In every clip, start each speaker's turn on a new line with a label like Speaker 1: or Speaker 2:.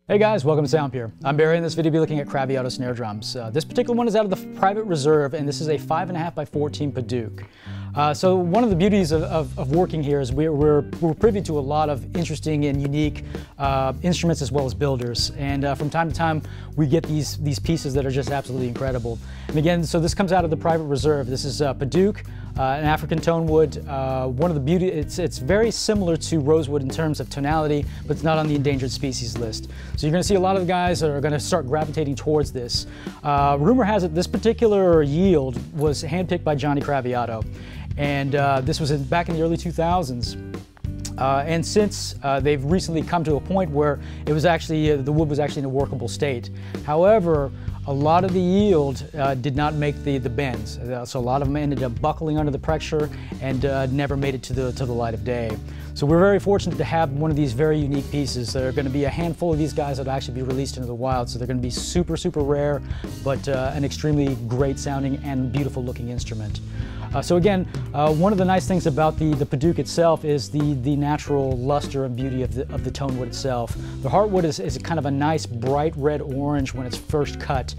Speaker 1: Hey guys, welcome to Sound Pure. I'm Barry, and in this video we'll be looking at Craviotto snare drums. This particular one is out of the private reserve, and this is a 5.5x14 Padauk. So one of the beauties of working here is we're privy to a lot of interesting and unique instruments as well as builders. And from time to time we get these pieces that are just absolutely incredible. And again, so this comes out of the private reserve. This is Padauk, an African tone wood. One of the beauty, it's very similar to rosewood in terms of tonality, but it's not on the endangered species list. So you're going to see a lot of the guys that are going to start gravitating towards this. Rumor has it this particular yield was handpicked by Johnny Craviotto, and this was back in the early 2000s. And since they've recently come to a point where it was actually the wood was actually in a workable state. However, a lot of the yield did not make the bends, so a lot of them ended up buckling under the pressure and never made it to the light of day. So we're very fortunate to have one of these very unique pieces. There are going to be a handful of these guys that will actually be released into the wild, so they're going to be super rare, but an extremely great sounding and beautiful looking instrument. So again, one of the nice things about the Padauk itself is the natural luster and beauty of the tone wood itself. The heartwood is kind of a nice bright red orange when it's first cut.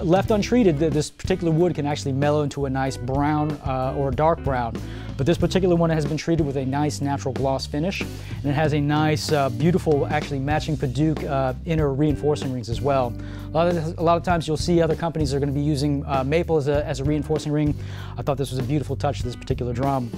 Speaker 1: Left untreated, this particular wood can actually mellow into a nice brown or dark brown. But this particular one has been treated with a nice natural gloss finish, and it has a nice, beautiful, actually matching Padauk inner reinforcing rings as well. A lot of times you'll see other companies are going to be using maple as a reinforcing ring. I thought this was a beautiful touch to this particular drum.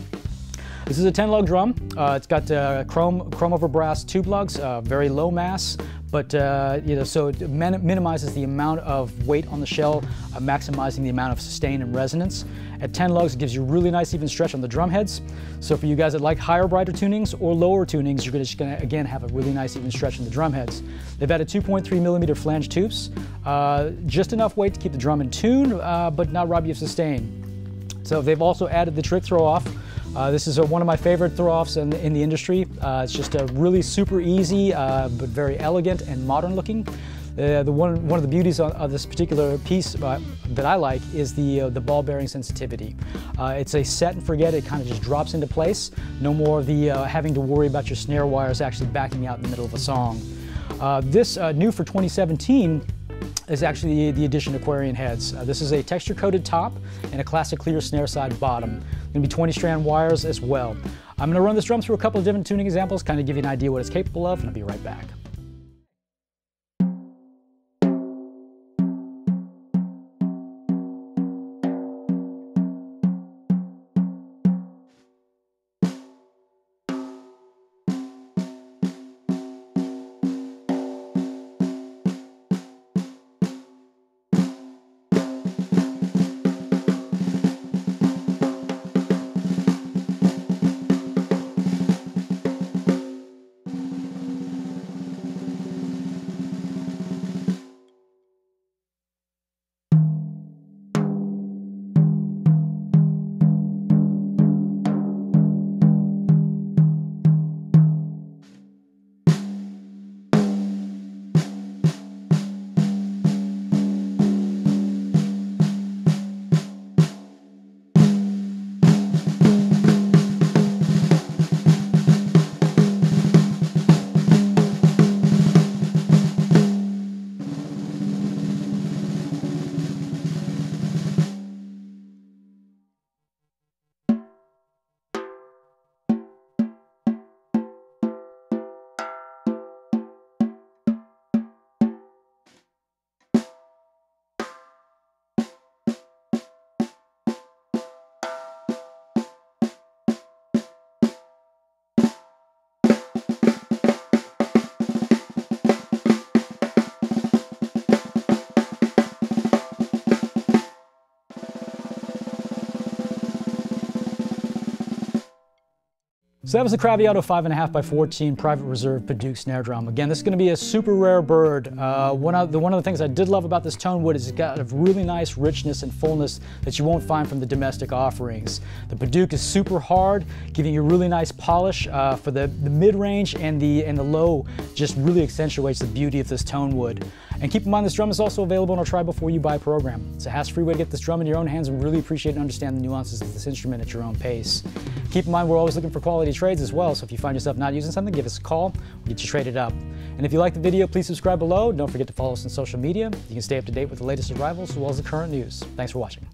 Speaker 1: This is a 10-lug drum. It's got chrome over brass tube lugs, very low mass, but so it minimizes the amount of weight on the shell, maximizing the amount of sustain and resonance. At 10 lugs, it gives you really nice even stretch on the drum heads. So for you guys that like higher, brighter tunings or lower tunings, you're just going to again have a really nice even stretch in the drum heads. They've added 2.3mm flange tubes, just enough weight to keep the drum in tune, but not rob you of sustain. So they've also added the trick throw-off. This is one of my favorite throw-offs in the industry. It's just a really super easy, but very elegant and modern looking. One of the beauties of this particular piece that I like is the ball bearing sensitivity. It's a set and forget. It kind of just drops into place. No more of the having to worry about your snare wires actually backing out in the middle of a song. This new for 2017 is actually the addition of Aquarian heads. This is a texture-coated top and a classic clear snare side bottom. Going to be 20-strand wires as well. I'm going to run this drum through a couple of different tuning examples, kind of give you an idea what it's capable of, and I'll be right back. So that was the Craviotto 5.5x14 private reserve Padauk snare drum. Again, this is going to be a super rare bird. One of the things I did love about this tone wood is it's got a really nice richness and fullness that you won't find from the domestic offerings. The Padauk is super hard, giving you a really nice polish for the mid-range, and the low just really accentuates the beauty of this tone wood. And keep in mind, this drum is also available in our Try Before You Buy program. It's a hassle-free way to get this drum in your own hands and really appreciate and understand the nuances of this instrument at your own pace. Keep in mind, we're always looking for quality trades as well, so if you find yourself not using something, give us a call, we'll get you traded up. And if you like the video, please subscribe below. Don't forget to follow us on social media. You can stay up to date with the latest arrivals as well as the current news. Thanks for watching.